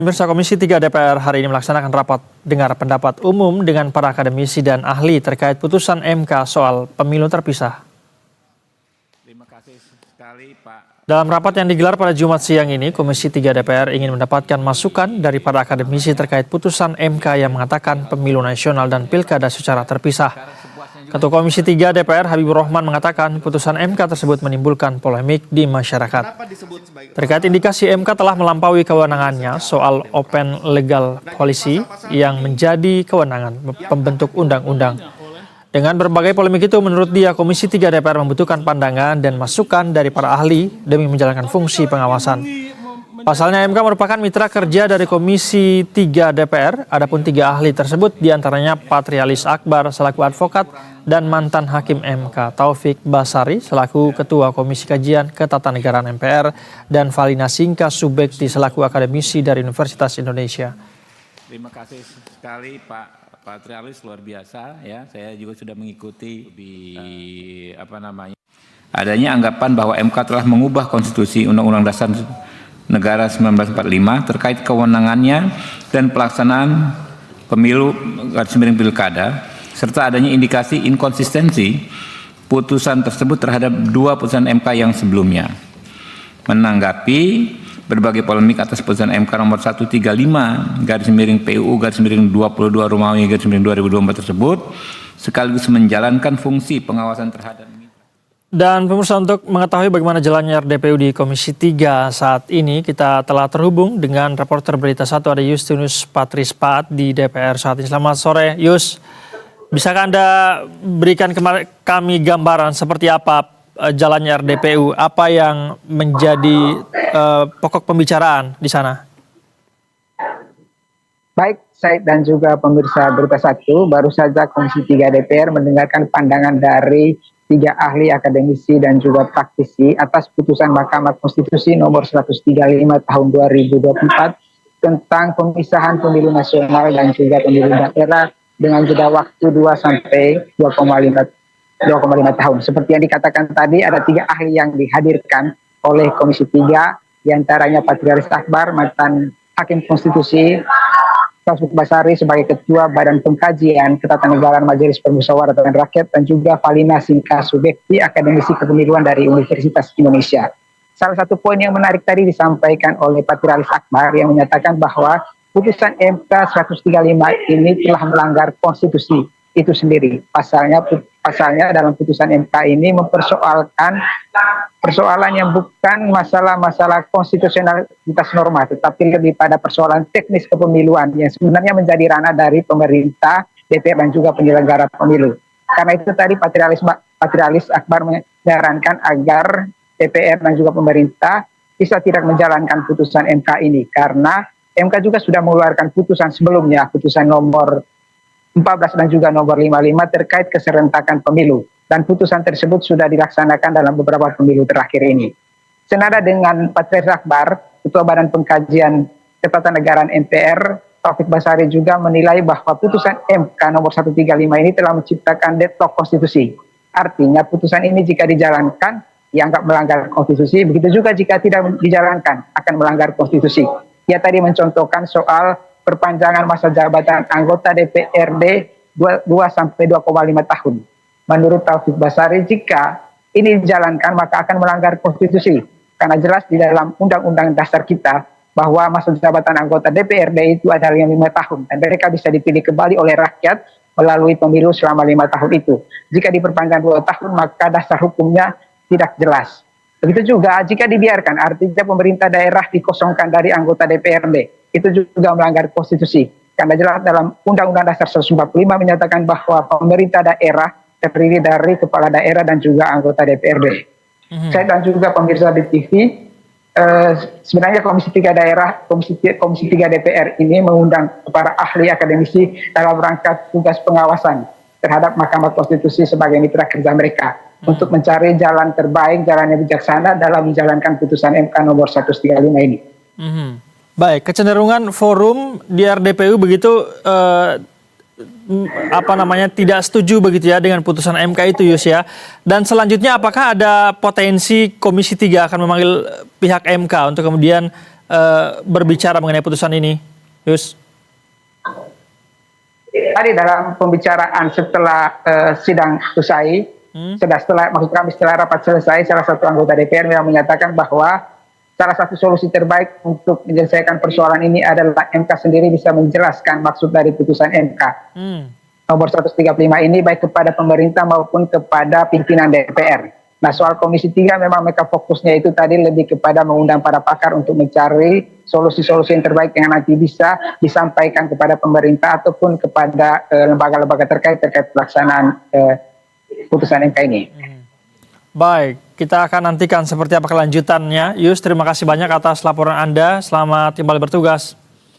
Pemirsa Komisi 3 DPR hari ini melaksanakan rapat dengar pendapat umum dengan para akademisi dan ahli terkait putusan MK soal pemilu terpisah. Terima kasih sekali, Pak. Dalam rapat yang digelar pada Jumat siang ini, Komisi 3 DPR ingin mendapatkan masukan dari para akademisi terkait putusan MK yang mengatakan pemilu nasional dan pilkada secara terpisah. Ketua Komisi 3 DPR Habibur Rahman mengatakan putusan MK tersebut menimbulkan polemik di masyarakat. Terkait indikasi MK telah melampaui kewenangannya soal open legal policy yang menjadi kewenangan pembentuk undang-undang. Dengan berbagai polemik itu, menurut dia Komisi 3 DPR membutuhkan pandangan dan masukan dari para ahli demi menjalankan fungsi pengawasan. Pasalnya MK merupakan mitra kerja dari Komisi 3 DPR, adapun 3 ahli tersebut diantaranya Patrialis Akbar selaku advokat dan mantan Hakim MK Taufik Basari selaku Ketua Komisi Kajian Ketatanegaraan MPR dan Valina Singka Subekti selaku akademisi dari Universitas Indonesia. Terima kasih sekali Pak Patrialis, luar biasa ya. Saya juga sudah mengikuti adanya anggapan bahwa MK telah mengubah konstitusi Undang-Undang Dasar Negara 1945 terkait kewenangannya dan pelaksanaan pemilu pilkada, serta adanya indikasi inkonsistensi putusan tersebut terhadap 2 putusan MK yang sebelumnya. Menanggapi berbagai polemik atas putusan MK nomor 135/PUU/22 Romawi/2024 tersebut, sekaligus menjalankan fungsi pengawasan terhadap. Dan pemirsa, untuk mengetahui bagaimana jalannya RDPU di Komisi 3 saat ini, kita telah terhubung dengan reporter Berita 1 ada Justinus Patrispat di DPR saat ini. Selamat sore Yus, bisakah Anda berikan kami gambaran seperti apa jalannya RDPU, apa yang menjadi pokok pembicaraan di sana? Baik, Said dan juga pemirsa Berita 1, baru saja Komisi 3 DPR mendengarkan pandangan dari 3 ahli akademisi dan juga praktisi atas putusan Mahkamah Konstitusi nomor 135 tahun 2024 tentang pemisahan pemilu nasional dan juga pemilu daerah dengan jeda waktu 2 sampai 2,5 tahun. Seperti yang dikatakan tadi, ada 3 ahli yang dihadirkan oleh Komisi 3, diantaranya Patrialis Akbar, mantan Hakim Konstitusi, Taufik Basari sebagai Ketua Badan Pengkajian Ketatanegaraan Majelis Permusyawaratan Rakyat, dan juga Valina Singka Subekti, akademisi kepemiluan dari Universitas Indonesia. Salah satu poin yang menarik tadi disampaikan oleh Patrialis Akbar yang menyatakan bahwa putusan MK 135 ini telah melanggar konstitusi itu sendiri. Pasalnya dalam putusan MK ini mempersoalkan persoalan yang bukan masalah konstitusionalitas norma, tetapi lebih pada persoalan teknis kepemiluan yang sebenarnya menjadi ranah dari pemerintah, DPR dan juga penyelenggara pemilu. Karena itu tadi Patrialis Akbar menyarankan agar DPR dan juga pemerintah bisa tidak menjalankan putusan MK ini, karena MK juga sudah mengeluarkan putusan sebelumnya, putusan nomor 14 dan juga nomor 55 terkait keserentakan pemilu, dan putusan tersebut sudah dilaksanakan dalam beberapa pemilu terakhir ini. Senada dengan Patrialis Akbar, Ketua Badan Pengkajian Ketatanegaraan MPR Taufik Basari juga menilai bahwa putusan MK nomor 135 ini telah menciptakan deadlock konstitusi. Artinya putusan ini jika dijalankan dianggap melanggar konstitusi, begitu juga jika tidak dijalankan akan melanggar konstitusi. Ia tadi mencontohkan soal perpanjangan masa jabatan anggota DPRD 2 sampai 2,5 tahun. Menurut Taufik Basari, jika ini dijalankan maka akan melanggar konstitusi, karena jelas di dalam Undang-Undang Dasar kita bahwa masa jabatan anggota DPRD itu adalah 5 tahun dan mereka bisa dipilih kembali oleh rakyat melalui pemilu selama 5 tahun itu. Jika diperpanjang 2 tahun maka dasar hukumnya tidak jelas. Begitu juga jika dibiarkan, artinya pemerintah daerah dikosongkan dari anggota DPRD. Itu juga melanggar konstitusi. Karena jelas dalam Undang-Undang Dasar 145 menyatakan bahwa pemerintah daerah terdiri dari kepala daerah dan juga anggota DPRD. Saya dan juga pemirsa di TV, sebenarnya Komisi 3 Komisi 3 DPR ini mengundang para ahli akademisi dalam rangka tugas pengawasan terhadap Mahkamah Konstitusi sebagai mitra kerja mereka untuk mencari jalan terbaik, jalan yang bijaksana dalam menjalankan putusan MK nomor 135 ini. Baik, kecenderungan forum di RDPU begitu tidak setuju begitu ya dengan putusan MK itu, Yus ya. Dan selanjutnya apakah ada potensi Komisi 3 akan memanggil pihak MK untuk kemudian berbicara mengenai putusan ini, Yus? Tadi dalam pembicaraan setelah sidang usai, setelah rapat selesai, salah satu anggota DPR memang menyatakan bahwa salah satu solusi terbaik untuk menyelesaikan persoalan ini adalah MK sendiri bisa menjelaskan maksud dari putusan MK. Nomor 135 ini baik kepada pemerintah maupun kepada pimpinan DPR. Nah, soal Komisi 3 memang mereka fokusnya itu tadi lebih kepada mengundang para pakar untuk mencari solusi-solusi yang terbaik yang nanti bisa disampaikan kepada pemerintah ataupun kepada lembaga-lembaga terkait pelaksanaan putusan MK ini. Baik, kita akan nantikan seperti apa kelanjutannya. Yus, terima kasih banyak atas laporan Anda. Selamat kembali bertugas.